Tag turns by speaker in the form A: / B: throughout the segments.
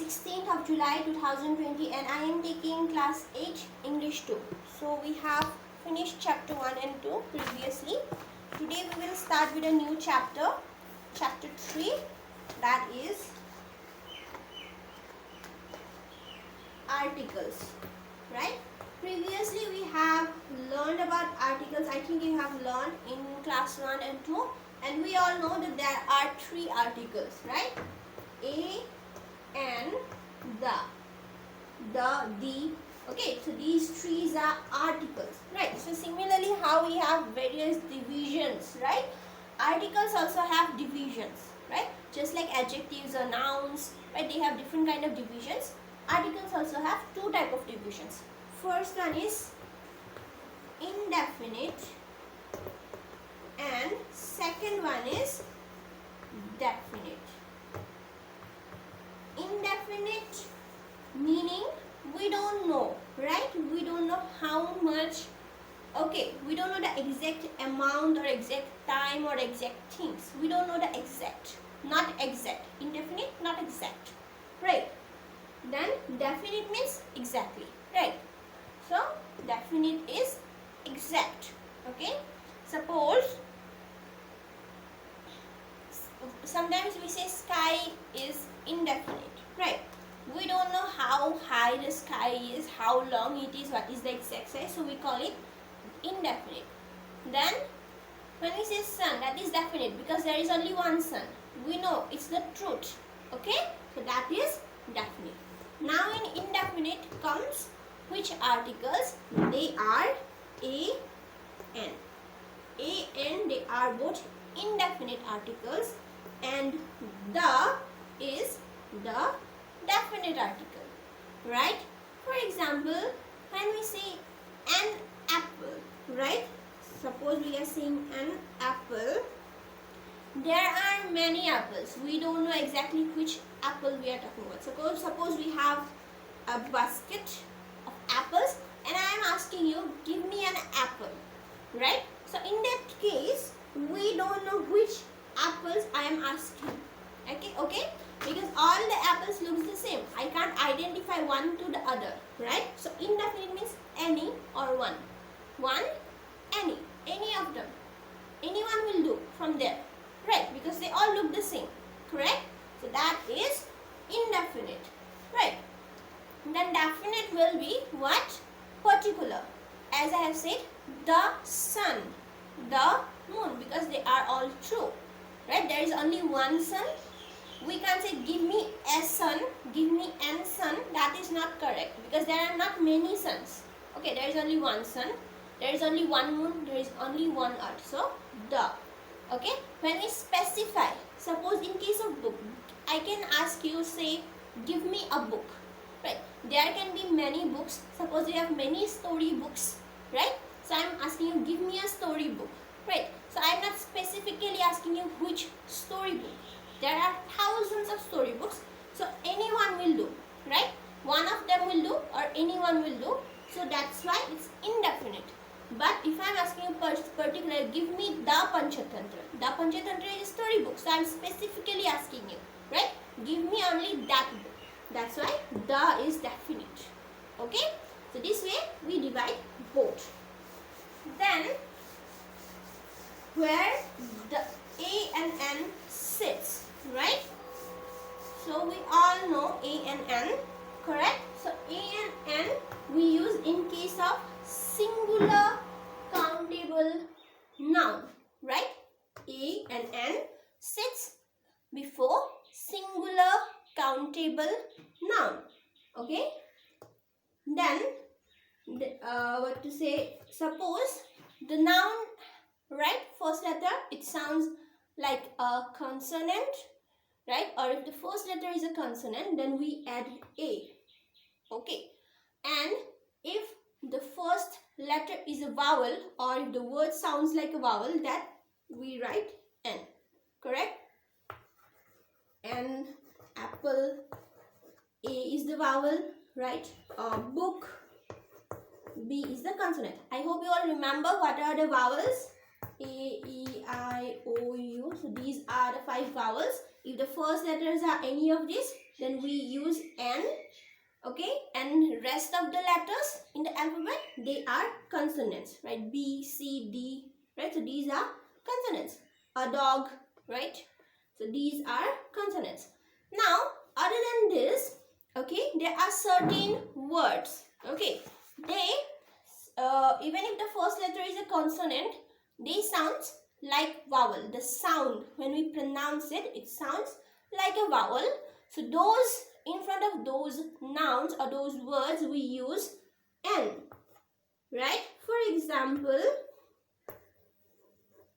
A: 16th of July 2020 and I am taking class 8 English 2. So we have finished chapter 1 and 2 previously. Today we will start with a new chapter, chapter 3, that is articles, right? Previously we have learned about articles. I think you have learned in class 1 and 2, and we all know that there are 3 articles, right? A, and the. Okay, so these 3 are articles, right? So similarly, how we have various divisions, right? Articles also have divisions, right? Just like adjectives or nouns, right? They have different kind of divisions. Articles also have 2 type of divisions. First one is indefinite and second one is definite. Indefinite meaning we don't know, right? We don't know how much. Okay, we don't know the exact amount or exact time or exact things. We don't know the exact, not exact. Indefinite, not exact, right? Then definite means exactly, right? So definite is exact. Okay, suppose sometimes we say sky is indefinite, right? We don't know how high the sky is, how long it is, what is the exact size, so we call it indefinite. Then when we say sun, that is definite because there is only one sun. We know it's the truth. Okay, so that is definite. Now in indefinite comes which articles? They are a, n. A, n, they are both indefinite articles, and the is the definite article, right? For example, when we say an apple, right? Suppose we are saying an apple. There are many apples. We don't know exactly which apple we are talking about. Suppose we have a basket of apples and I am asking you, give me an apple, right? So in that case, we don't know which apples I am asking. Okay, because all the apples looks the same. I can't identify one to the other, right? So indefinite means any or one. One, any of them. Anyone will do from there, right? Because they all look the same, correct? So that is indefinite, right? Then definite will be what? Particular. As I have said, the sun, the moon, because they are all true, right? There is only one sun. We can't say give me a sun, give me an sun. That is not correct because there are not many suns. Okay, there is only one sun, there is only one moon, there is only one earth. So the. Okay, when we specify, suppose in case of book, I can ask you, say, give me a book, right? There can be many books. Suppose you have many story books, right? So I am asking you, give me a story book, right? So I am not specifically asking you which story book. There are thousands of storybooks, so anyone will do, right? One of them will do or anyone will do, so that's why it's indefinite. But if I am asking you particular, give me the Panchatantra. The Panchatantra is a storybook, so I am specifically asking you, right? Give me only that book. That's why the is definite. Okay? So this way we divide both. Then where the A and N sits, right? So we all know A and N, correct? So A and N we use in case of singular countable noun, right? A and N sits before singular countable noun. Okay? Then what to say? Suppose the noun, right? First letter, it sounds like a consonant, right? Or if the first letter is a consonant, then we add A. Okay? And if the first letter is a vowel, or if the word sounds like a vowel, that we write N, correct? N, apple, A is the vowel, right? Book, B is the consonant. I hope you all remember what are the vowels. A, E, I, O, U. So these are the 5 vowels. If the first letters are any of these, then we use N. Okay, and rest of the letters in the alphabet, they are consonants, right? B, C, D, right? So these are consonants. A dog, right? So these are consonants. Now, other than this, okay, there are certain words, okay, they, even if the first letter is a consonant, they sound like vowel. The sound, when we pronounce it, it sounds like a vowel. So those, in front of those nouns or those words, we use N, right? For example,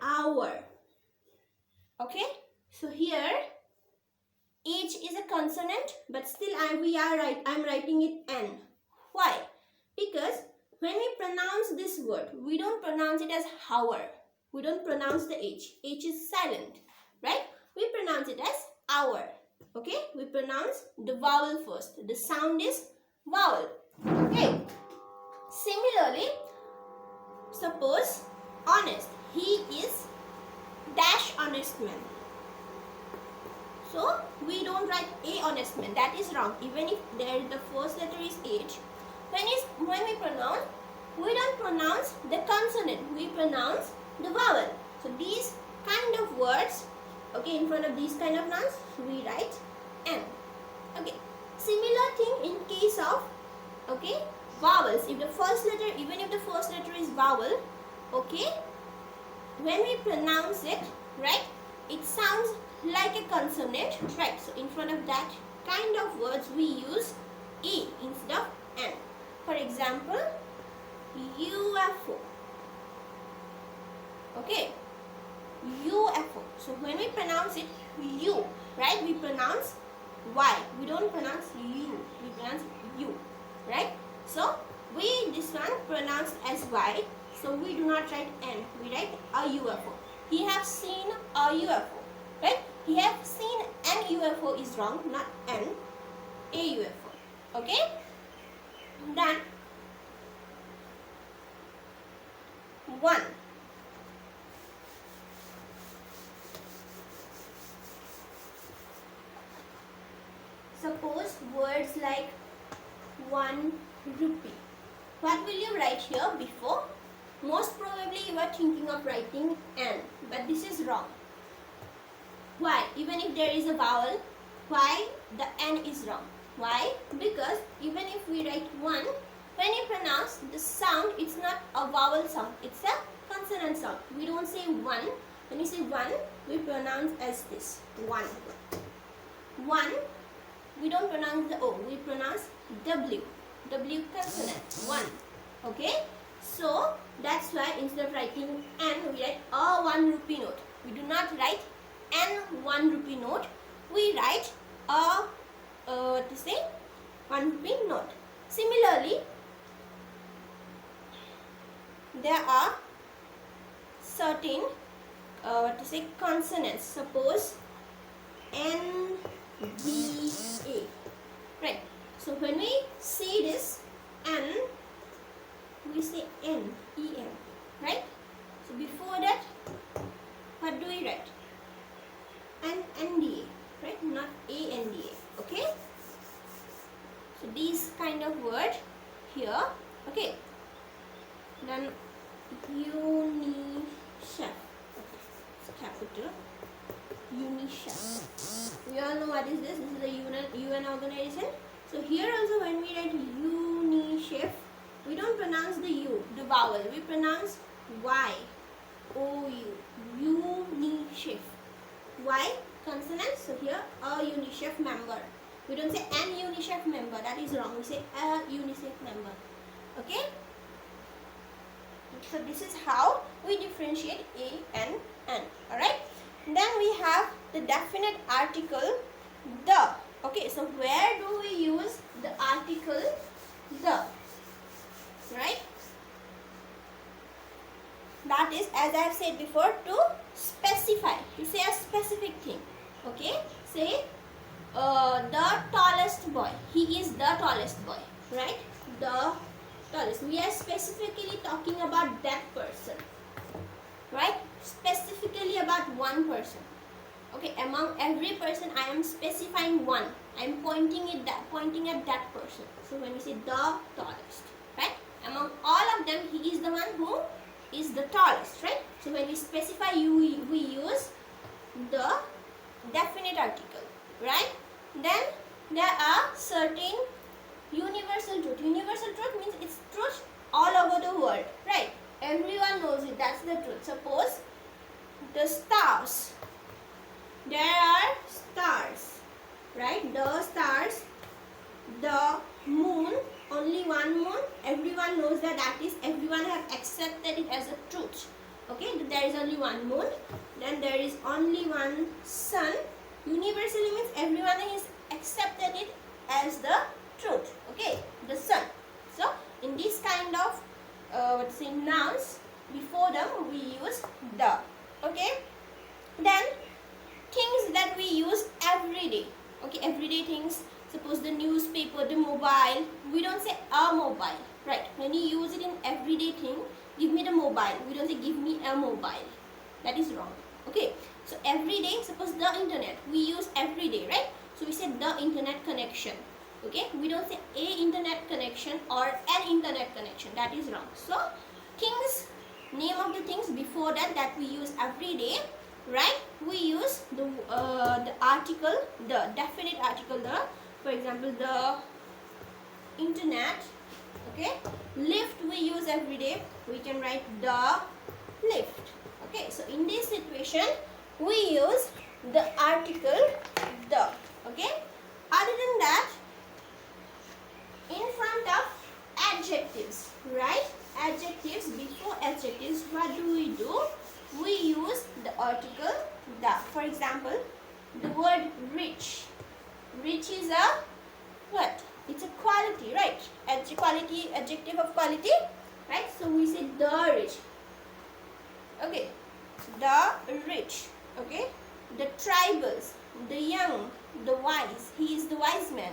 A: hour. Okay, so here H is a consonant, but still I'm writing it N. Why? Because when we pronounce this word, we don't pronounce it as hour. We don't pronounce the H. H is silent, right? We pronounce it as hour. Okay, we pronounce the vowel first. The sound is vowel. Okay. Similarly, suppose honest. He is dash honest man. So we don't write a honest man. That is wrong. Even if the first letter is H, when we pronounce, we don't pronounce the consonant. We pronounce the vowel. So these kind of words, okay, in front of these kind of nouns, we write N. Okay. Similar thing in case of, okay, vowels. If the first letter, even if the first letter is vowel, okay, when we pronounce it, right, it sounds like a consonant, right? So in front of that kind of words, we use E instead of N. For example, UFO. Okay, UFO. So when we pronounce it, U, right? We pronounce Y. We don't pronounce U. We pronounce U, right? So this one pronounced as Y. So we do not write N. We write a UFO. He have seen a UFO, right? He have seen an UFO is wrong, not N, a UFO. Okay? Then 1. Suppose words like 1 rupee. What will you write here before? Most probably you are thinking of writing N, but this is wrong. Why? Even if there is a vowel, why the N is wrong? Why? Because even if we write 1, when you pronounce the sound, it's not a vowel sound, it's a consonant sound. We don't say 1. When you say 1, we pronounce as this, 1. 1, we don't pronounce the O, we pronounce W. W consonant, 1. Okay? So, that's why instead of writing N, we write a 1 rupee note. We do not write N 1 rupee note. We write a, 1 rupee note. Similarly, there are certain, consonants. Suppose N, B, A. Right. So, when we see this N, we say N, E-N, right? So before that, what do we write? N-D-A, right? Not A-N-D-A, okay? So these kind of word here, okay? Then UNICEF, okay, it's capital, UNICEF. We all know what is this? This is the UN organization. So here also when we write UNICEF, we don't pronounce the U, the vowel. We pronounce Y, O-U, UNICEF. Y, consonant. So here, a UNICEF member. We don't say an UNICEF member. That is wrong. We say a UNICEF member. Okay? So this is how we differentiate A and N. Alright? Then we have the definite article, the. Okay, so where do we use the article, the? Right? That is, as I have said before, to specify, to say a specific thing. Okay? Say, the tallest boy. He is the tallest boy. Right? The tallest. We are specifically talking about that person. Right? Specifically about one person. Okay, among every person I am specifying one. I am pointing at that person. So when we say the tallest, right? Among all of them, he is the one who is the tallest, right? So when we specify we use the definite article, right? Then there are certain universal truth. Universal truth means it's truth all over the world, right? Everyone knows it. That's the truth. Suppose the stars. There are stars, right? The stars, the moon, only one moon. Everyone knows that is, everyone have accepted it as a truth. Okay, there is only one moon. Then there is only one sun. Universally means everyone has accepted it as the truth. Okay, the sun. So in this kind of nouns, before them we use the. Okay, then things that we use every day. Okay, everyday things. Suppose the newspaper, the mobile. We don't say a mobile, right? When you use it in everyday thing, give me the mobile. We don't say give me a mobile. That is wrong. Okay, so every day, suppose the internet. We use every day, right? So we say the internet connection. Okay, we don't say a internet connection or an internet connection. That is wrong. So things, name of the things before that we use every day, right? We use the article, the definite article, the. For example, the internet. Okay, lift we use every day. We can write the lift. Okay, so in this situation we use the article the. Okay, other than that, in front of adjectives, right? Adjectives, before adjectives, what do? We use the article the. For example, the word rich. Rich is a what? It's a quality, right? Adjective of quality, right? So we say the rich. Okay, the rich. Okay, the tribals, the young, the wise. He is the wise man.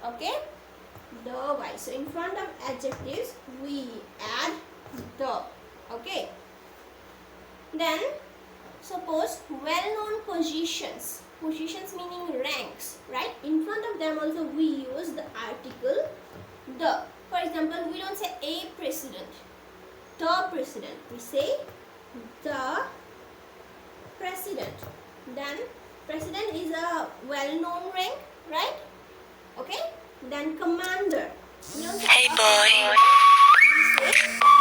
A: Okay, the wise. So in front of adjectives we add the. Okay, then suppose well-known positions. Positions meaning ranks, right? In front of them also we use the article the. For example, we don't say a president, the president. We say the president. Then president is a well-known rank, right? Okay. Then commander. We don't say hey boy. We say